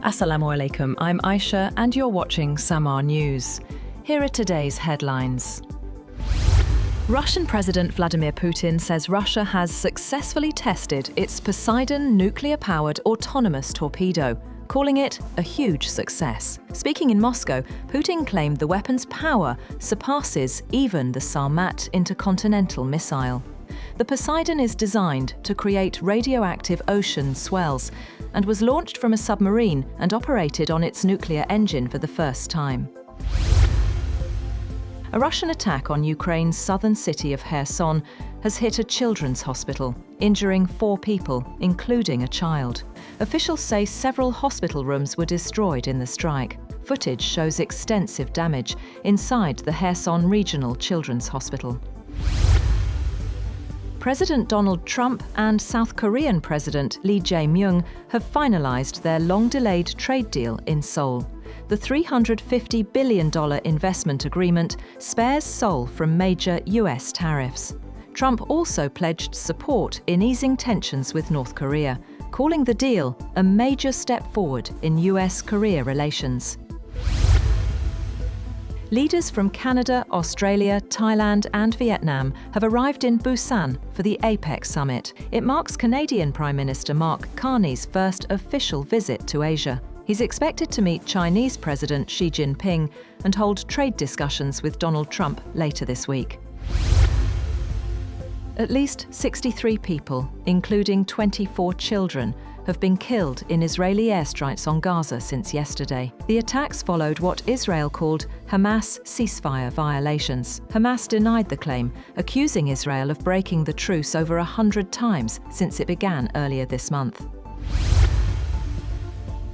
Assalamu alaikum, I'm Aisha and you're watching Samaa News. Here are today's headlines. Russian President Vladimir Putin says Russia has successfully tested its Poseidon nuclear-powered autonomous torpedo, calling it a huge success. Speaking in Moscow, Putin claimed the weapon's power surpasses even the Sarmat intercontinental missile. The Poseidon is designed to create radioactive ocean swells and was launched from a submarine and operated on its nuclear engine for the first time. A Russian attack on Ukraine's southern city of Kherson has hit a children's hospital, injuring 4 people, including a child. Officials say several hospital rooms were destroyed in the strike. Footage shows extensive damage inside the Kherson Regional Children's Hospital. President Donald Trump and South Korean President Lee Jae-myung have finalized their long-delayed trade deal in Seoul. The $350 billion investment agreement spares Seoul from major US tariffs. Trump also pledged support in easing tensions with North Korea, calling the deal a major step forward in US-Korea relations. Leaders from Canada, Australia, Thailand and Vietnam have arrived in Busan for the APEC summit. It marks Canadian Prime Minister Mark Carney's first official visit to Asia. He's expected to meet Chinese President Xi Jinping and hold trade discussions with Donald Trump later this week. At least 63 people, including 24 children, have been killed in Israeli airstrikes on Gaza since yesterday. The attacks followed what Israel called Hamas ceasefire violations. Hamas denied the claim, accusing Israel of breaking the truce over 100 times since it began earlier this month.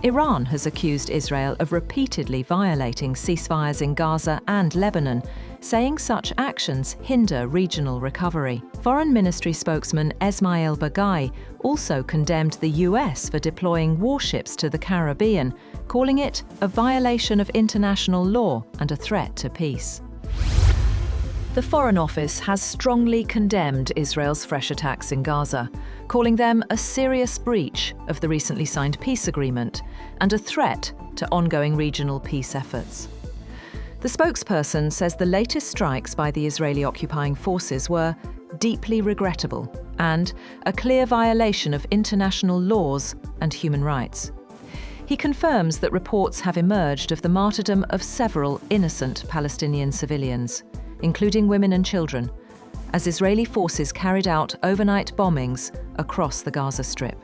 Iran has accused Israel of repeatedly violating ceasefires in Gaza and Lebanon, saying such actions hinder regional recovery. Foreign Ministry spokesman Esmail Baghaei also condemned the US for deploying warships to the Caribbean, calling it a violation of international law and a threat to peace. The Foreign Office has strongly condemned Israel's fresh attacks in Gaza, calling them a serious breach of the recently signed peace agreement and a threat to ongoing regional peace efforts. The spokesperson says the latest strikes by the Israeli occupying forces were deeply regrettable and a clear violation of international laws and human rights. He confirms that reports have emerged of the martyrdom of several innocent Palestinian civilians, including women and children, as Israeli forces carried out overnight bombings across the Gaza Strip.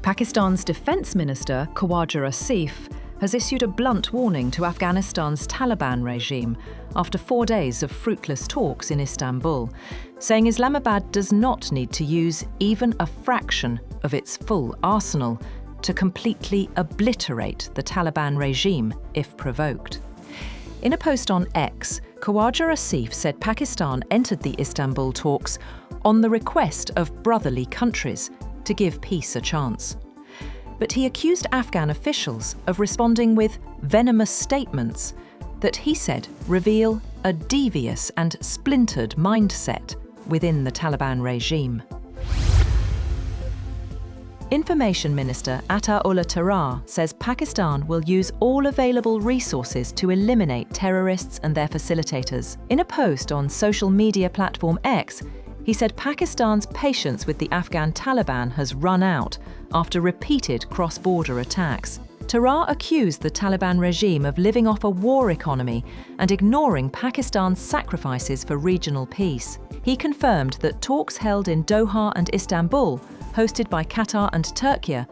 Pakistan's Defence Minister, Khawaja Asif, has issued a blunt warning to Afghanistan's Taliban regime after 4 days of fruitless talks in Istanbul, saying Islamabad does not need to use even a fraction of its full arsenal to completely obliterate the Taliban regime if provoked. In a post on X, Khawaja Asif said Pakistan entered the Istanbul talks on the request of brotherly countries to give peace a chance. But he accused Afghan officials of responding with venomous statements that he said reveal a devious and splintered mindset within the Taliban regime. Information Minister Ataullah Tarar says Pakistan will use all available resources to eliminate terrorists and their facilitators. In a post on social media platform X, he said Pakistan's patience with the Afghan Taliban has run out after repeated cross-border attacks. Tarar accused the Taliban regime of living off a war economy and ignoring Pakistan's sacrifices for regional peace. He confirmed that talks held in Doha and Istanbul, hosted by Qatar and Turkey,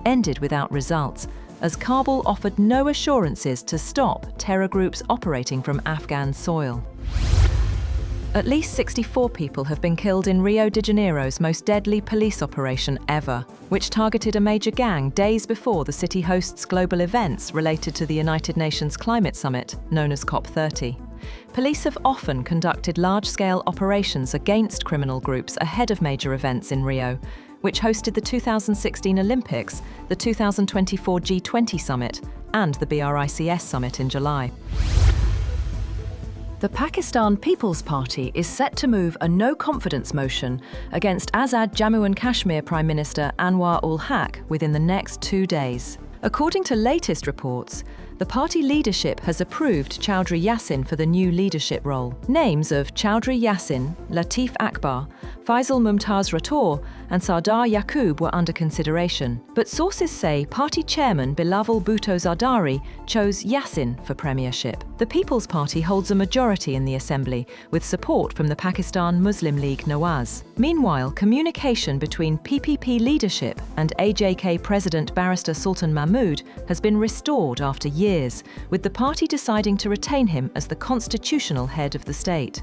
ended without results, as Kabul offered no assurances to stop terror groups operating from Afghan soil. At least 64 people have been killed in Rio de Janeiro's most deadly police operation ever, which targeted a major gang days before the city hosts global events related to the United Nations Climate Summit, known as COP30. Police have often conducted large-scale operations against criminal groups ahead of major events in Rio, which hosted the 2016 Olympics, the 2024 G20 Summit, and the BRICS Summit in July. The Pakistan People's Party is set to move a no-confidence motion against Azad Jammu and Kashmir Prime Minister Anwar ul-Haq within the next 2 days. According to latest reports, the party leadership has approved Chowdhury Yassin for the new leadership role. Names of Chowdhury Yassin, Latif Akbar, Faisal Mumtaz Rator and Sardar Yaqub were under consideration, but sources say party chairman Bilawal Bhutto Zardari chose Yassin for premiership. The People's Party holds a majority in the assembly, with support from the Pakistan Muslim League Nawaz. Meanwhile, communication between PPP leadership and AJK President Barrister Sultan Mahmood has been restored after years, with the party deciding to retain him as the constitutional head of the state.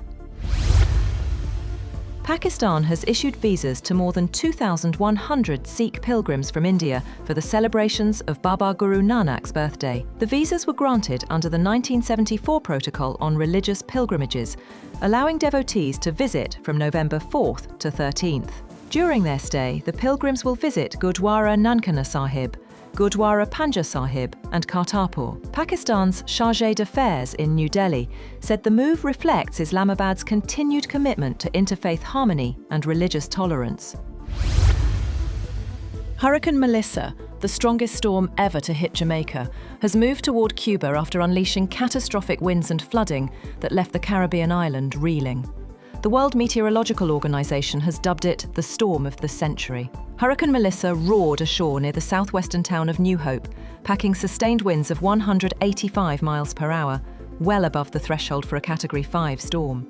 Pakistan has issued visas to more than 2,100 Sikh pilgrims from India for the celebrations of Baba Guru Nanak's birthday. The visas were granted under the 1974 Protocol on Religious Pilgrimages, allowing devotees to visit from November 4th to 13th. During their stay, the pilgrims will visit Gurdwara Nankana Sahib, Gurdwara Panja Sahib and Kartarpur. Pakistan's Chargé d'Affaires in New Delhi said the move reflects Islamabad's continued commitment to interfaith harmony and religious tolerance. Hurricane Melissa, the strongest storm ever to hit Jamaica, has moved toward Cuba after unleashing catastrophic winds and flooding that left the Caribbean island reeling. The World Meteorological Organization has dubbed it the storm of the century. Hurricane Melissa roared ashore near the southwestern town of New Hope, packing sustained winds of 185 miles per hour, well above the threshold for a Category 5 storm.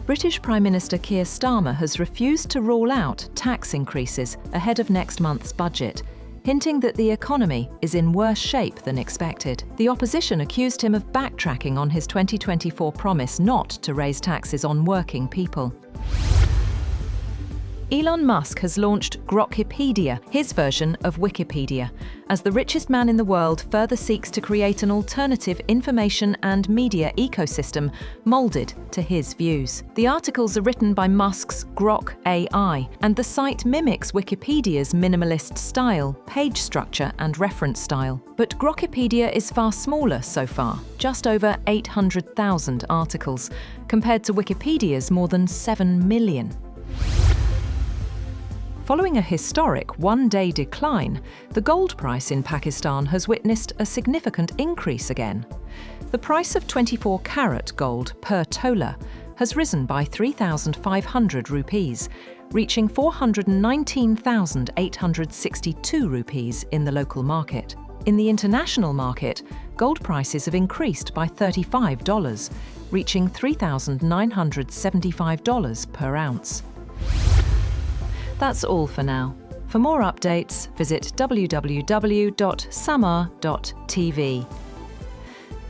British Prime Minister Keir Starmer has refused to rule out tax increases ahead of next month's budget, hinting that the economy is in worse shape than expected. The opposition accused him of backtracking on his 2024 promise not to raise taxes on working people. Elon Musk has launched Grokhipedia, his version of Wikipedia, as the richest man in the world further seeks to create an alternative information and media ecosystem molded to his views. The articles are written by Musk's Grok AI, and the site mimics Wikipedia's minimalist style, page structure and reference style. But Grokhipedia is far smaller so far, just over 800,000 articles, compared to Wikipedia's more than 7 million. Following a historic one-day decline, the gold price in Pakistan has witnessed a significant increase again. The price of 24-carat gold per tola has risen by 3,500 rupees, reaching 419,862 rupees in the local market. In the international market, gold prices have increased by $35, reaching $3,975 per ounce. That's all for now. For more updates, visit www.samaa.tv.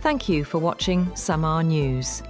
Thank you for watching Samaa News.